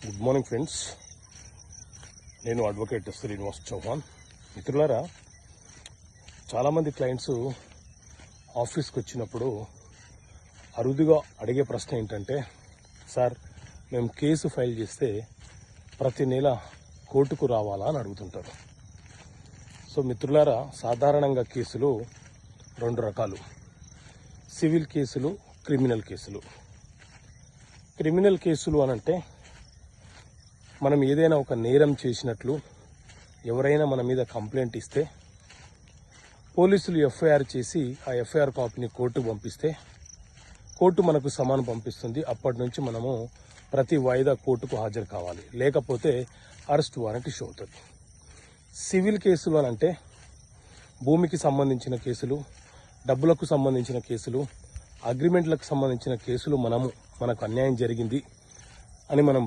Good morning friends. నేను advocate Srinivas Chauhan. మిత్రులారా, చాలామంది క్లయింట్స్ ఆఫీస్కి వచ్చినప్పుడు అరుదుగా అడిగే ప్రశ్న ఏంటంటే, సార్ మేము కేసు ఫైల్ చేస్తే ప్రతి నెల కోర్టుకు రావాలా అని అడుగుతుంటారు. సో మిత్రులారా, సాధారణంగా కేసులు రెండు రకాలు: సివిల్ కేసులు, క్రిమినల్ కేసులు. క్రిమినల్ కేసులు అనంటే మనం ఏదైనా ఒక నేరం చేసినట్లు ఎవరైనా మన మీద కంప్లైంట్ ఇస్తే పోలీసులు ఎఫ్ఐఆర్ చేసి ఆ ఎఫ్ఐఆర్ కాపీని కోర్టుకు పంపిస్తే కోర్టు మనకు సమన్ పంపిస్తుంది. అప్పటి నుంచి మనము ప్రతి వాయిదా కోర్టుకు హాజరు కావాలి, లేకపోతే అరెస్ట్ వారెంట్ ఇష్యూ అవుతుంది. సివిల్ కేసులు అనంటే భూమికి సంబంధించిన కేసులు, డబ్బులకు సంబంధించిన కేసులు, అగ్రిమెంట్లకు సంబంధించిన కేసులు. మనకు అన్యాయం జరిగింది అని మనం